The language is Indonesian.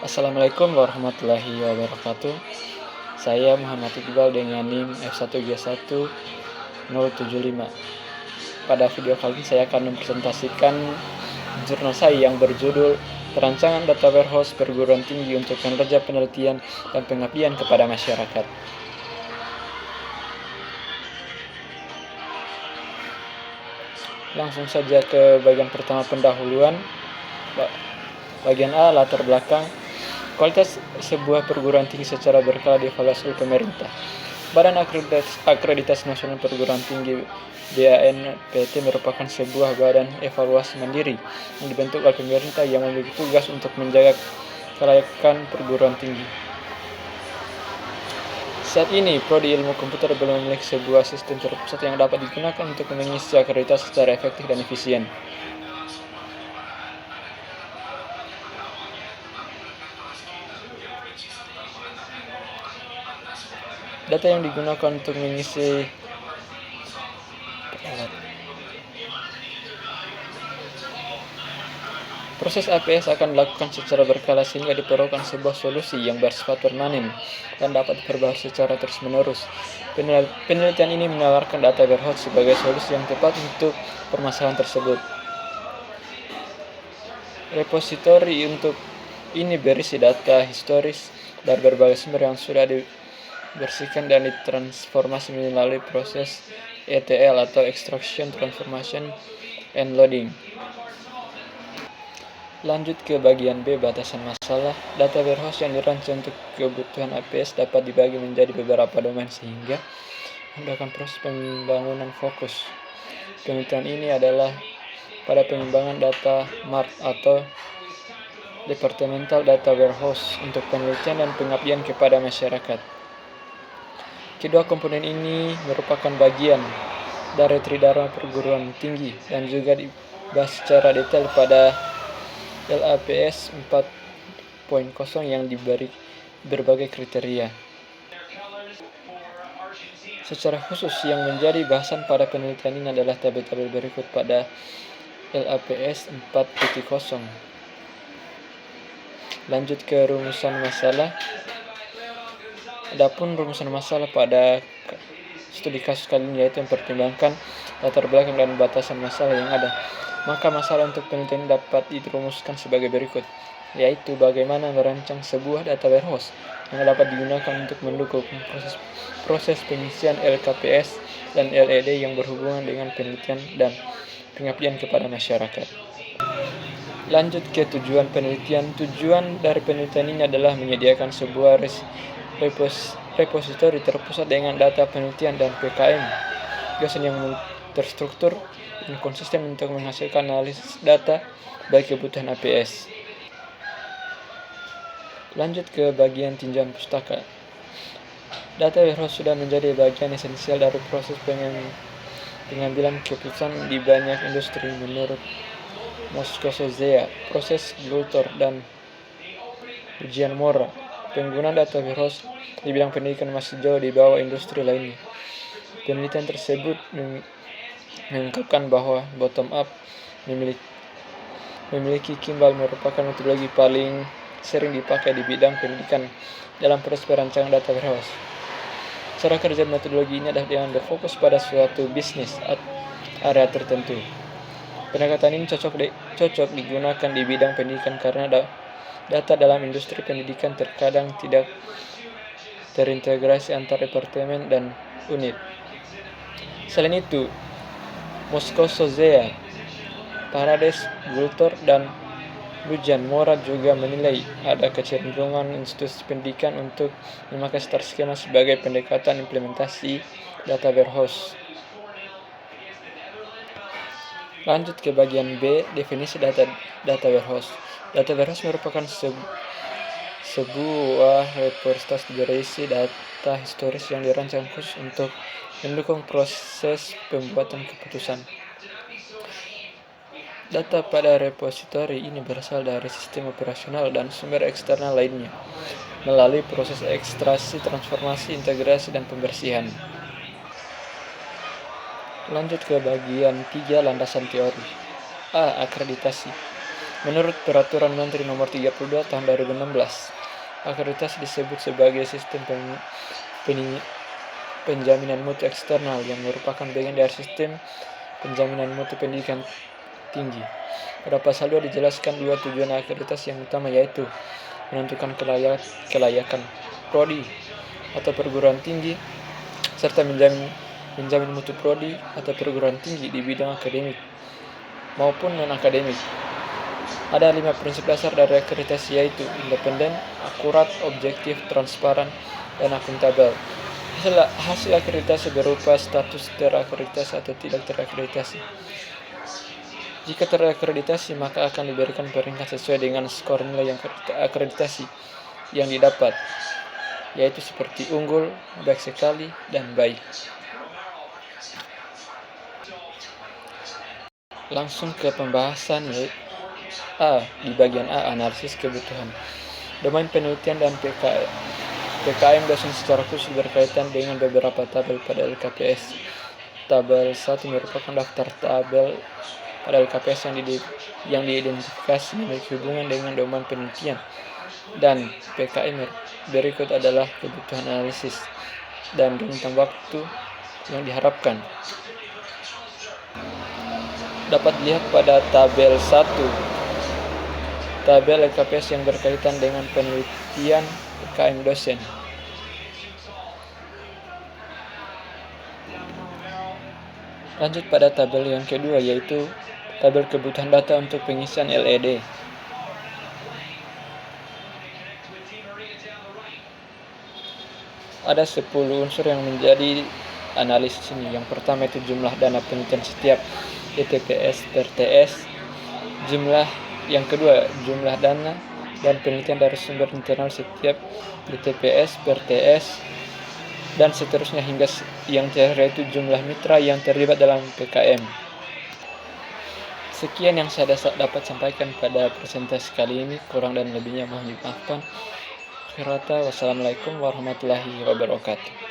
Assalamualaikum warahmatullahi wabarakatuh. Saya Muhammad Iqbal dengan NIM F1G1075. Pada video kali ini saya akan mempresentasikan jurnal saya yang berjudul Perancangan Data Warehouse Perguruan Tinggi untuk Kinerja Penelitian dan Pengabdian kepada Masyarakat. Langsung saja ke bagian pertama, pendahuluan. Bagian A, latar belakang. Kualitas sebuah perguruan tinggi secara berkala dievaluasi oleh pemerintah. Badan Akreditasi Nasional Perguruan Tinggi BANPT merupakan sebuah badan evaluasi mandiri yang dibentuk oleh pemerintah yang memiliki tugas untuk menjaga kelayakan perguruan tinggi. Saat ini, Prodi Ilmu Komputer belum memiliki sebuah sistem terpusat yang dapat digunakan untuk mengisi akreditasi secara efektif dan efisien. Data yang digunakan untuk mengisi proses APS akan dilakukan secara berkala sehingga diperlukan sebuah solusi yang bersifat permanen dan dapat diperbaharui secara terus-menerus. Penelitian ini menawarkan data warehouse sebagai solusi yang tepat untuk permasalahan tersebut. Repositori untuk ini berisi data historis dari berbagai sumber yang sudah dibersihkan dan ditransformasi melalui proses ETL atau Extraction, Transformation, and Loading. Lanjut ke bagian B, batasan masalah. Data warehouse yang dirancang untuk kebutuhan APS dapat dibagi menjadi beberapa domain sehingga memudahkan proses pembangunan fokus. Penelitian ini adalah pada pengembangan data mart atau Departmental Data Warehouse untuk penelitian dan pengabdian kepada masyarakat. Kedua komponen ini merupakan bagian dari Tridharma Perguruan Tinggi dan juga dibahas secara detail pada LAPS 4.0 yang diberi berbagai kriteria. Secara khusus yang menjadi bahasan pada penelitian ini adalah tabel-tabel berikut pada LAPS 4.0. Lanjut ke rumusan masalah. Adapun rumusan masalah pada studi kasus kali ini yaitu mempertimbangkan latar belakang dan batasan masalah yang ada. Maka masalah untuk penelitian dapat dirumuskan sebagai berikut, yaitu bagaimana merancang sebuah data warehouse yang dapat digunakan untuk mendukung proses pengisian LKPS dan LED yang berhubungan dengan penelitian dan pengabdian kepada masyarakat. Lanjut ke tujuan penelitian. Tujuan dari penelitian ini adalah menyediakan sebuah repositori terpusat dengan data penelitian dan PKM gagasan yang terstruktur dan konsisten untuk menghasilkan analisis data bagi kebutuhan APS. Lanjut ke bagian tinjauan pustaka. Data warehouse sudah menjadi bagian esensial dari proses pengambilan keputusan di banyak industri menurut Moskosozea, proses Gluttor, dan ujian Mora. Penggunaan data warehouse di bidang pendidikan masih jauh di bawah industri lainnya. Penelitian tersebut mengungkapkan bahwa bottom up memiliki Kimball merupakan metodologi paling sering dipakai di bidang pendidikan dalam proses perancangan data warehouse. Cara kerja metodologi ini adalah dengan berfokus pada suatu bisnis area tertentu. Pendekatan ini cocok digunakan di bidang pendidikan karena data dalam industri pendidikan terkadang tidak terintegrasi antar departemen dan unit. Selain itu, Moskosozea, Parades, Gluttor, dan ujian Mora juga menilai ada kecenderungan institusi pendidikan untuk memakai star skema sebagai pendekatan implementasi data warehouse. Lanjut ke bagian B, definisi data warehouse. Data warehouse merupakan sebuah repositori berisi data historis yang dirancang khusus untuk mendukung proses pembuatan keputusan. Data pada repositori ini berasal dari sistem operasional dan sumber eksternal lainnya melalui proses ekstraksi, transformasi, integrasi, dan pembersihan. Lanjut ke bagian 3, landasan teori. A. Akreditasi. Menurut Peraturan Menteri Nomor 32 Tahun 2016, akreditasi disebut sebagai sistem penjaminan mutu eksternal yang merupakan bagian dari sistem penjaminan mutu pendidikan tinggi. Pada pasal 2 dijelaskan dua tujuan akreditasi yang utama, yaitu menentukan kelayakan prodi atau perguruan tinggi, serta menjamin mutu prodi atau perguruan tinggi di bidang akademik maupun non-akademik. Ada 5 prinsip dasar dari akreditasi, yaitu independen, akurat, objektif, transparan, dan akuntabel. Hasil akreditasi berupa status terakreditasi atau tidak terakreditasi. Jika terakreditasi, maka akan diberikan peringkat sesuai dengan skor nilai yang akreditasi yang didapat, yaitu seperti unggul, baik sekali, dan baik. Langsung ke pembahasan, yaitu di bagian A, analisis kebutuhan. Domain penelitian dan PKM dosen secara khusus berkaitan dengan beberapa tabel pada LKPS. Tabel 1 merupakan daftar tabel pada LKPS yang diidentifikasi memiliki hubungan dengan domain penelitian. Dan PKM berikut adalah kebutuhan analisis dan rentang waktu yang diharapkan. Dapat dilihat pada tabel 1, tabel LKPS yang berkaitan dengan penelitian PKM dosen. Lanjut pada tabel yang kedua, yaitu tabel kebutuhan data untuk pengisian LED. Ada 10 unsur yang menjadi analisis ini. Yang pertama itu jumlah dana penelitian setiap DTPS per TS. Yang kedua, jumlah dana dan penelitian dari sumber internal setiap DTPS per TS, dan seterusnya hingga yang terakhir itu jumlah mitra yang terlibat dalam PKM. Sekian yang saya dapat sampaikan pada presentasi kali ini. Kurang dan lebihnya mohon dimaafkan. Akhir kata, wassalamualaikum warahmatullahi wabarakatuh.